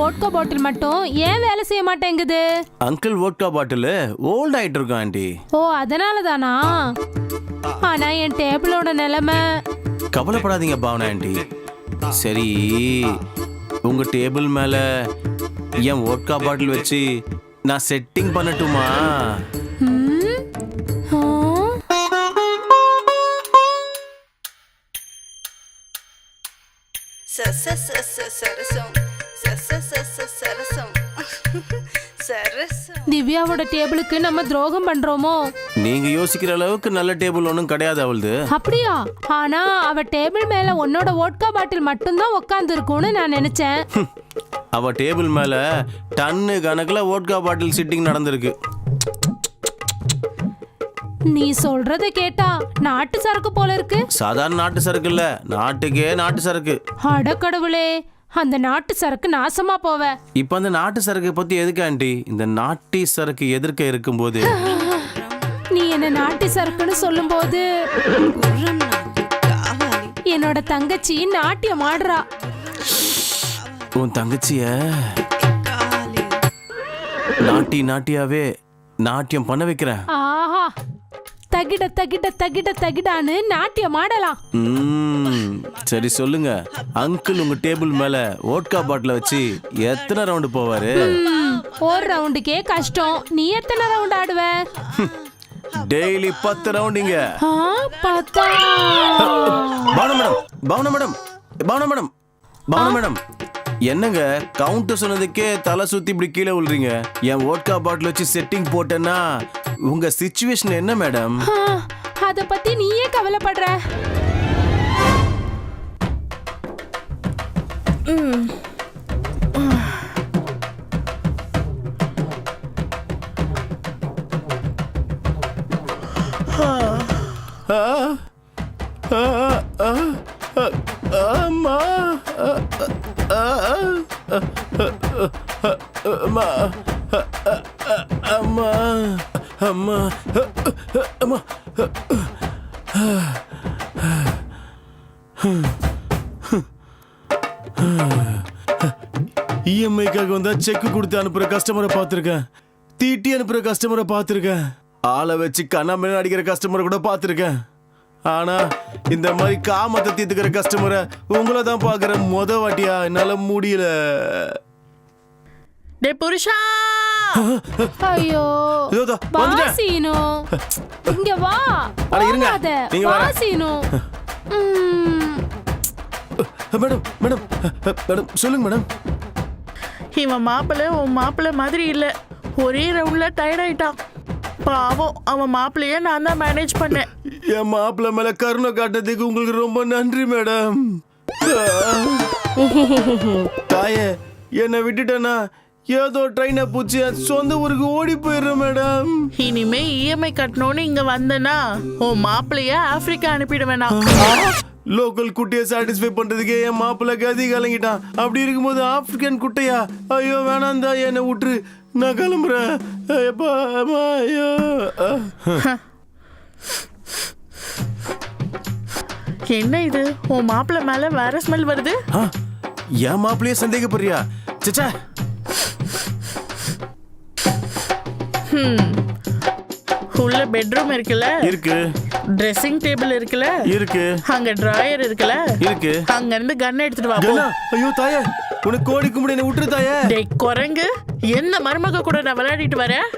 Vodka பாட்டில் மட்டும் ஏன் வேலை செய்ய மாட்டேங்குது? அங்கிள் வோட்கா பாட்டில் ஓல்ட் ஆயிட்டு இருக்கும் ஆண்டி. ஓ அதனால தானா? ஆனா என் டேபிளோட நிலைமை. கவலைப்படாதீங்க பாவனா ஆண்டி. சரி, உங்க டேபிள் மேல என் வோட்கா பாட்டில் வச்சு நான் செட்டிங் பண்ணட்டுமா? திவ்யாவோட டேபிளுக்கு நம்ம துரோகம் பண்றோமோ? நீங்க யோசிக்கிற அளவுக்கு நல்ல டேபிள் ஒன்றும் கிடையாது அவளுது. அப்படியா? ஆனா அவ டேபிள் மேல உன்னோட வோட்கா பாட்டில் மட்டும்தான் உட்கார்ந்து இருக்கும்னு நான் நினைச்சேன். அவ டேபிள் மேல டன்னு கணக்குல வோட்கா பாட்டில் சிட்டிங் நடந்திருக்கு. நீ சொல்றத கேட்டா நாட்டு சரக்கு போல இருக்கு. சாதாரண நாட்டு சரக்கு இல்ல, நாட்டுக்கே நாட்டு சரக்கு. அட கடவுளே, அந்த நாட்டு சரக்கு நாசமா போவ. இப்ப அந்த நாட்டு சரக்கு பத்தி எதுக்கு ஆண்டி? இந்த நாட்டி சரக்கு எதிர்க்க இருக்கும்போது நீ என்ன நாட்டி சரக்குன்னு சொல்லும் போது என்னோட தங்கச்சி நாட்டியம் ஆடுறா. உன் தங்கச்சிய நாட்டியாவே நாட்டியம் பண்ண வைக்கிறேன். ஆஹா, தகிட தகிட தகிட தகிடான்னு நாட்டியம் ஆடலாம். சரி சொல்லுங்க, அங்கிள் உங்க டேபிள் மேல வோட்கா பாட்டில வச்சு எத்தனை ரவுண்ட் போவாரு? ஒரு ரவுண்டுக்கே கஷ்டம். நீ எத்தனை ரவுண்ட் ஆடுவ? டெய்லி 10 ரவுண்டிங்க. 10? பாவனா மேடம், என்னங்க கவுண்டர் சொன்னதுக்கே தலை சுத்தி இப்படி கீழே விழுறீங்க? என் வோட்கா பாட்டில் வச்சு செட்டிங் போட்டேன்னா உங்க சிச்சுவேஷன் என்ன மேடம்? அத பத்தி நீயே கவலைப்படுற. அம்மா அம்மா அம்மா அம்மா அம்மா இஎம்ஐக்காக வந்தா செக் கொடுத்து அனுப்புற கஸ்டமரை பார்த்துருக்கேன், தீட்டி அனுப்புற கஸ்டமரை பார்த்துருக்கேன், ஆளை வச்சு கண்ணாம அடிக்கிற கஸ்டமரை கூட பார்த்துருக்கேன். ஆனா இந்த மாதிரி காமத்தை தீர்த்துக்கிற கஸ்டமரை உங்களை தான் பாக்குற மொத வாட்டியா. என்னால முடியல. டே புருஷா, ஐயோ வாசினோ, இங்க வா. அட இருங்க, நீங்க வா. வாசினோ. மேடம் மேடம் மேடம் சொல்லுங்க மேடம். இவன் மாப்பிள்ளை உன் மாப்பிள்ளை மாதிரி இல்ல, ஒரே ரவுண்ட்ல டயர்ட் ஆயிட்டான். பாவம், அவன் மாப்பிள்ளைய நான் தான் மேனேஜ் பண்ணேன். என் மாப்பிள்ளை மேல கருணை காட்டுறதுக்கு உங்களுக்கு ரொம்ப நன்றி மேடம். தாயே, என்னை விட்டுட்டேன்னா ஏதோ ட்ரெயினை பூச்சி சொந்த ஊருக்கு ஓடி போயிடுறேன் மேடம். இனிமே இஎம்ஐ கட்டணும்னு இங்க வந்தனா உன் மாப்பிள்ளைய ஆப்பிரிக்கா அனுப்பிடுவேனா? லோக்கல் குட்டியை சாட்டிஸ்ஃபை பண்றதுக்கே என் மாப்பிள்ளை கதி கலங்கிட்டான். அப்படி இருக்கும்போது ஆப்பிரிக்கன் குட்டையா? ஐயோ வேணாம் தான், என்னை விட்டுரு, நான் கிளம்புறேன். ஐயோ என்ன இது, உன் மாப்பிள்ளை மேல வேற ஸ்மெல் வருது. என் மாப்பிள்ளைய சந்தேகப்படுறியா? சச்சா, உள்ள பெட்ரூம் இருக்குல்ல? இருக்கு. ட்ரெஸ்ஸிங் டேபிள் இருக்குல்ல? இருக்கு. அங்க டிராயர் இருக்குல்ல? இருக்கு. அங்க இருந்து கன் எடுத்துட்டு வா போ. ஐயோ தாயே, உனக்கு கோடி கும்பிடு, என்ன விட்டுரு தாயே. டேய் குரங்கு, என்ன மருமக கூட நான் விளையாடிட்டு வரேன்?